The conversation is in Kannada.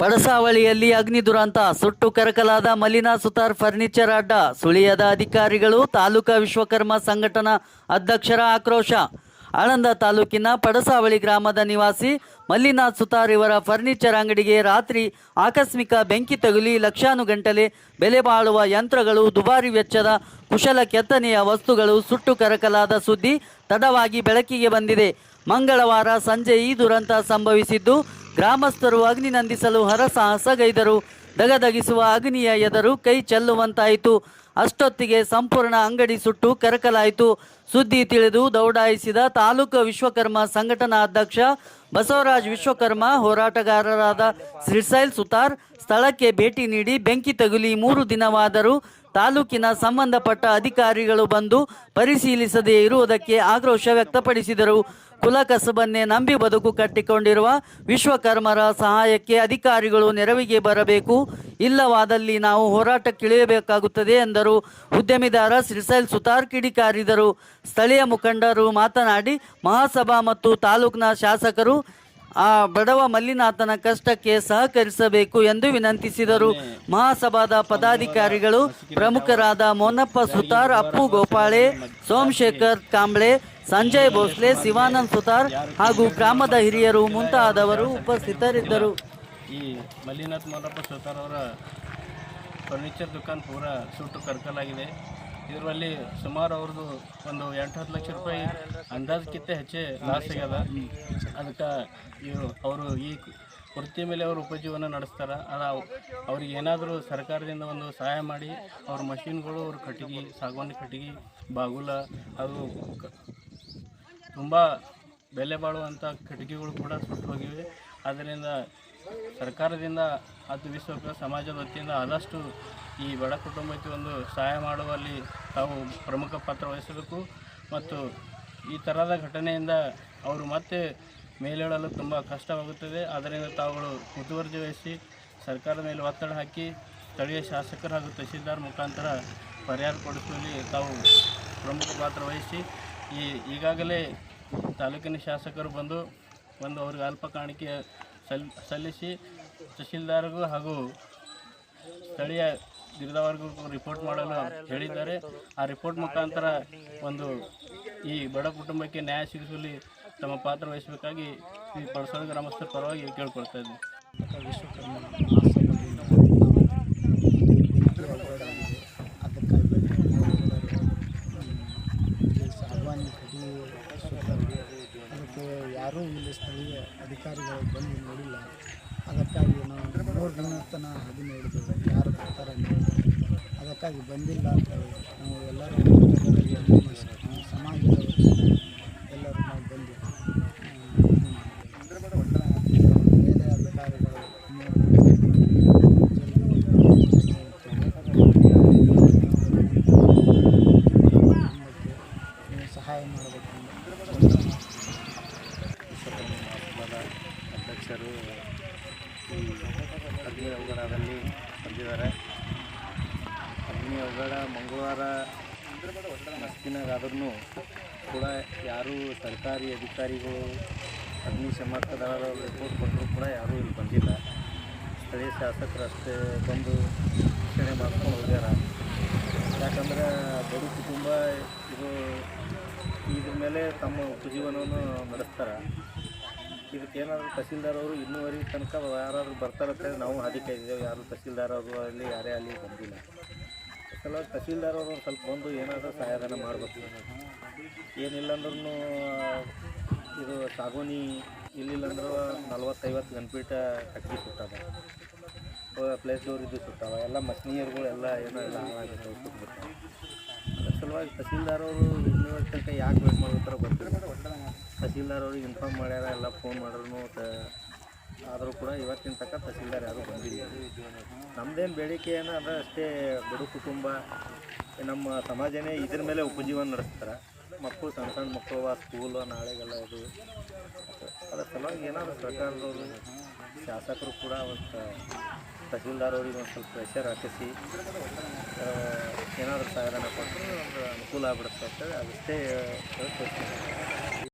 ಪಡಸಾವಳಿಯಲ್ಲಿ ಅಗ್ನಿ ದುರಂತ, ಸುಟ್ಟು ಕರಕಲಾದ ಮಲ್ಲಿನಾ ಸುತಾರ್ ಫರ್ನಿಚರ್ ಅಡ್ಡ, ಸುಳಿಯದ ಅಧಿಕಾರಿಗಳು, ತಾಲೂಕಾ ವಿಶ್ವಕರ್ಮ ಸಂಘಟನಾ ಅಧ್ಯಕ್ಷರ ಆಕ್ರೋಶ. ಆಳಂದ ತಾಲೂಕಿನ ಪಡಸಾವಳಿ ಗ್ರಾಮದ ನಿವಾಸಿ ಮಲ್ಲಿನಾಥ್ ಸುತಾರ್ ಇವರ ಫರ್ನಿಚರ್ ಅಂಗಡಿಗೆ ರಾತ್ರಿ ಆಕಸ್ಮಿಕ ಬೆಂಕಿ ತಗುಲಿ ಲಕ್ಷಾನುಗಂಟಲೆ ಬೆಲೆ ಬಾಳುವ ಯಂತ್ರಗಳು, ದುಬಾರಿ ವೆಚ್ಚದ ಕುಶಲ ಕೆತ್ತನೆಯ ವಸ್ತುಗಳು ಸುಟ್ಟು ಕರಕಲಾದ ಸುದ್ದಿ ತಡವಾಗಿ ಬೆಳಕಿಗೆ ಬಂದಿದೆ. ಮಂಗಳವಾರ ಸಂಜೆ ಈ ದುರಂತ ಸಂಭವಿಸಿದ್ದು, ಗ್ರಾಮಸ್ಥರು ಅಗ್ನಿ ನಂದಿಸಲು ಹರಸಾಹಸಗೈದರು. ದಗದಗಿಸುವ ಅಗ್ನಿಯ ಎದರು ಕೈ ಚೆಲ್ಲುವಂತಾಯಿತು. ಅಷ್ಟೊತ್ತಿಗೆ ಸಂಪೂರ್ಣ ಅಂಗಡಿ ಸುಟ್ಟು ಕರಕಲಾಯಿತು. ಸುದ್ದಿ ತಿಳಿದು ದೌಡಾಯಿಸಿದ ತಾಲೂಕು ವಿಶ್ವಕರ್ಮ ಸಂಘಟನಾ ಅಧ್ಯಕ್ಷ ಬಸವರಾಜ್ ವಿಶ್ವಕರ್ಮ, ಹೋರಾಟಗಾರರಾದ ಶ್ರೀಶೈಲ್ ಸುತಾರ್ ಸ್ಥಳಕ್ಕೆ ಭೇಟಿ ನೀಡಿ ಬೆಂಕಿ ತಗುಲಿ 3 ದಿನವಾದರೂ ತಾಲೂಕಿನ ಸಂಬಂಧಪಟ್ಟ ಅಧಿಕಾರಿಗಳು ಬಂದು ಪರಿಶೀಲಿಸದೇ ಇರುವುದಕ್ಕೆ ಆಕ್ರೋಶ ವ್ಯಕ್ತಪಡಿಸಿದರು. ಕುಲಕಸಬನ್ನೇ ನಂಬಿ ಬದುಕು ಕಟ್ಟಿಕೊಂಡಿರುವ ವಿಶ್ವಕರ್ಮರ ಸಹಾಯಕ್ಕೆ ಅಧಿಕಾರಿಗಳು ನೆರವಿಗೆ ಬರಬೇಕು, ಇಲ್ಲವಾದಲ್ಲಿ ನಾವು ಹೋರಾಟಕ್ಕಿಳಿಯಬೇಕಾಗುತ್ತದೆ ಎಂದರು. ಉದ್ಯಮಿದಾರ ಶ್ರೀಶೈಲ್ ಸುತಾರ್ ಕಿಡಿಕಾರಿದರು. ಸ್ಥಳೀಯ ಮುಖಂಡರು ಮಾತನಾಡಿ, ಮಹಾಸಭಾ ಮತ್ತು ತಾಲೂಕಿನ ಶಾಸಕರು ಆ ಬಡವ ಮಲ್ಲಿನಾಥನ ಕಷ್ಟಕ್ಕೆ ಸಹಕರಿಸಬೇಕು ಎಂದು ವಿನಂತಿಸಿದರು. ಮಹಾಸಭಾದ ಪದಾಧಿಕಾರಿಗಳು ಪ್ರಮುಖರಾದ ಮೋನಪ್ಪ ಸುತಾರ್, ಅಪ್ಪು ಗೋಪಾಳೆ, ಸೋಮಶೇಖರ್ ಕಾಂಬ್ಳೆ, ಸಂಜಯ್ ಭೋಸ್ಲೆ, ಶಿವಾನಂದ್ ಸುತಾರ್ ಹಾಗೂ ಗ್ರಾಮದ ಹಿರಿಯರು ಮುಂತಾದವರು ಉಪಸ್ಥಿತರಿದ್ದರು. ಈ ಮಲ್ಲಿನಾಥ್ ಮೋನಪ್ಪ ಸುತಾರ್ ಅವರ ಫರ್ನಿಚರ್ ದುಕಾನ್ ಪೂರ ಸುಟ್ಟು ಕರ್ಕಲಾಗಿದೆ. ಇದರಲ್ಲಿ ಸುಮಾರು ಅವ್ರದ್ದು ಒಂದು 8-10 ಲಕ್ಷ ರೂಪಾಯಿ ಅಂದಾಜಕ್ಕಿಂತ ಹೆಚ್ಚೇ ಲಾಸ್ ಆಗ್ಯದ. ಅದಕ್ಕೆ ಅವರು ಈ ವೃತ್ತಿ ಮೇಲೆ ಅವರು ಉಪಜೀವನ ನಡೆಸ್ತಾರೆ. ಅವ್ರಿಗೆ ಏನಾದರೂ ಸರ್ಕಾರದಿಂದ ಒಂದು ಸಹಾಯ ಮಾಡಿ ಅವ್ರ ಮಷಿನ್ಗಳು, ಅವ್ರ ಕಟ್ಟಿಗೆ, ಸಾಗವಾನಿ ಕಟ್ಟಿಗೆ, ಬಾಗುಲ, ಅದು ತುಂಬ ಬೆಲೆ ಬಾಳುವಂಥ ಕಟ್ಟಿಗೆಗಳು ಕೂಡ ಸುಟ್ಟು ಹೋಗಿವೆ. ಆದ್ದರಿಂದ ಸರ್ಕಾರದಿಂದ ಅದು ವಿಶ್ವ ಸಮಾಜದ ವತಿಯಿಂದ ಆದಷ್ಟು ಈ ಬಡ ಕುಟುಂಬಕ್ಕೆ ಒಂದು ಸಹಾಯ ಮಾಡುವಲ್ಲಿ ತಾವು ಪ್ರಮುಖ ಪಾತ್ರ ವಹಿಸಬೇಕು. ಮತ್ತು ಈ ಥರದ ಘಟನೆಯಿಂದ ಅವರು ಮತ್ತೆ ಮೇಲೇಳಲು ತುಂಬ ಕಷ್ಟವಾಗುತ್ತದೆ. ಆದ್ದರಿಂದ ತಾವುಗಳು ಮುತುವರ್ಜಿ ವಹಿಸಿ ಸರ್ಕಾರದ ಮೇಲೆ ಒತ್ತಡ ಹಾಕಿ ಸ್ಥಳೀಯ ಶಾಸಕರು ಹಾಗೂ ತಹಸೀಲ್ದಾರ್ ಮುಖಾಂತರ ಪರಿಹಾರ ಕೊಡಿಸುವಲ್ಲಿ ತಾವು ಪ್ರಮುಖ ಪಾತ್ರ ವಹಿಸಿ ಈಗಾಗಲೇ ತಾಲೂಕಿನ ಶಾಸಕರು ಬಂದು ಅವ್ರಿಗೆ ಅಲ್ಪ ಕಾಣಿಕೆ ಸಲ್ಲಿಸಿ ತಹಸೀಲ್ದಾರ್ಗೂ ಹಾಗೂ ಸ್ಥಳೀಯ ಗಿರಿದವರ್ಗೂ ರಿಪೋರ್ಟ್ ಮಾಡಲು ಹೇಳಿದ್ದಾರೆ. ಆ ರಿಪೋರ್ಟ್ ಮುಖಾಂತರ ಈ ಬಡ ಕುಟುಂಬಕ್ಕೆ ನ್ಯಾಯ ಸಿಗಿಸುವಲ್ಲಿ ತಮ್ಮ ಪಾತ್ರ ವಹಿಸಬೇಕಾಗಿ ಈ ಪಡಸಾವಳಿ ಗ್ರಾಮಸ್ಥರ ಪರವಾಗಿ ಕೇಳ್ಕೊಳ್ತಾ ಇದ್ದೀನಿ. ಅದಕ್ಕೆ ಯಾರೂ ಇಲ್ಲಿ ಸ್ಥಳೀಯ ಅಧಿಕಾರಿಗಳು ಬಂದು ನೋಡಿಲ್ಲ. ಅದಕ್ಕಾಗಿ ನಾವು 3 ದಿನ ತನಕ ಅದು ನೋಡಿದ್ದೇವೆ, ಯಾರು ಬರ್ತಾರೆ ಅದಕ್ಕಾಗಿ ಬಂದಿಲ್ಲ ಅಂತ ನಾವು ಎಲ್ಲರೂ ಸಮಾಜದ ಎಲ್ಲರೂ ನಾವು ಬಂದು ಬೇರೆ ಅಧಿಕಾರಿಗಳು ಸಹಾಯ ಮಾಡಬೇಕು. ಅಧ್ಯಕ್ಷರು ಈ ಅಗ್ನಿ ಅವಘಡದಲ್ಲಿ ಬಂದಿದ್ದಾರೆ. ಅಗ್ನಿ ಅವಘಡ ಮಂಗಳವಾರ ಮಸ್ತಿನಾಗಾದ್ರೂ ಕೂಡ ಯಾರೂ ಸರ್ಕಾರಿ ಅಧಿಕಾರಿಗಳು, ಅಗ್ನಿಶಾಮಕ ದಳದ ರಿಪೋರ್ಟ್ ಕೊಟ್ಟರೂ ಕೂಡ ಯಾರೂ ಇಲ್ಲಿ ಬಂದಿಲ್ಲ. ಸ್ಥಳೀಯ ಶಾಸಕರು ಅಷ್ಟೇ ಬಂದು ರಕ್ಷಣೆ ಮಾಡ್ಕೊಂಡು ಹೋಗ್ಯಾರ. ಯಾಕಂದ್ರೆ ಬಡ ಕುಟುಂಬ ಇದ್ರ ಮೇಲೆ ತಮ್ಮ ಉಪಜೀವನವನ್ನು ನಡೆಸ್ತಾರೆ. ಇದಕ್ಕೇನಾದರೂ ತಹಸೀಲ್ದಾರ್ ಅವರು ಇನ್ನೂವರೆಗೆ ತನಕ ಯಾರಾದರೂ ಬರ್ತಾರಂತೇಳಿ ನಾವು ಹಾದಿ ಕಾಯ್ದಿದ್ದೇವೆ. ಯಾರು ತಹಸೀಲ್ದಾರ್ ಅವರು ಅಲ್ಲಿ ಯಾರೇ ಅಲ್ಲಿ ಬಂದಿಲ್ಲ. ಸಲುವಾಗಿ ತಹಸೀಲ್ದಾರ್ ಅವರು ಒಂದು ಸ್ವಲ್ಪ ಬಂದು ಏನಾದರೂ ಸಹಾಯಧನ ಮಾಡಬೇಕು. ಏನಿಲ್ಲ ಅಂದ್ರೂ ಇದು ಸಾಗೋನಿ ಇಲ್ಲಿಲ್ಲ ಅಂದ್ರೆ 40-50 ಗಂಟೆಪೀಠ ಕಟ್ಟಿಗೆ ಸುಟ್ಟಾವ, ಪ್ಲೇಸ್ ಡೋರ್ ಇದು ಸುಟ್ಟಾವ, ಎಲ್ಲ ಮಷಿನಿಯರ್ಗಳು ಎಲ್ಲ ಏನೋ ಎಲ್ಲ ಹಾಳಾಗಿರ್ತವೆ, ಸುಟ್ಬಿಡ್ತಾವೆ. ಅದ್ರ ಸಲುವಾಗಿ ತಹಸೀಲ್ದಾರ್ ಅವರು ಇನ್ನೂವರೆ ತನಕ ಯಾಕೆ ವೇಟ್ ಮಾಡ್ತಾರೆ ಗೊತ್ತಿಲ್ಲ. ತಹಸೀಲ್ದಾರ್ ಅವ್ರಿಗೆ ಇನ್ಫಾರ್ಮ್ ಮಾಡ್ಯಾರ, ಎಲ್ಲ ಫೋನ್ ಮಾಡಿದ್ರು. ಆದರೂ ಕೂಡ ಇವತ್ತಿನ ತನಕ ತಹಸೀಲ್ದಾರ್ ಯಾರೂ ಬಂದಿಲ್ಲ. ನಮ್ಮದೇನು ಬೇಡಿಕೆ ಏನೋ ಅದ ಅಷ್ಟೇ. ಬಡ ಕುಟುಂಬ, ನಮ್ಮ ಸಮಾಜನೇ ಇದ್ರ ಮೇಲೆ ಉಪಜೀವನ ನಡೆಸ್ತಾರೆ. ಮಕ್ಕಳು, ಸಣ್ಣ ಸಣ್ಣ ಮಕ್ಕಳು ಸ್ಕೂಲು ನಾಳೆಗೆಲ್ಲ ಇದು. ಅದರ ಸಲುವಾಗಿ ಏನಾದರೂ ಸರ್ಕಾರದವರು, ಶಾಸಕರು ಕೂಡ ಒಂದು ತಹಸೀಲ್ದಾರ್ ಅವ್ರಿಗೆ ಒಂದು ಸ್ವಲ್ಪ ಪ್ರೆಷರ್ ಹಾಕಿಸಿ ಏನಾದರೂ ಸಹಾಯಧನ ಕೊಟ್ಟರೆ ಒಂದು ಅನುಕೂಲ ಆಗ್ಬಿಡುತ್ತೆ ಅಂತೇಳಿ ಅದಷ್ಟೇ.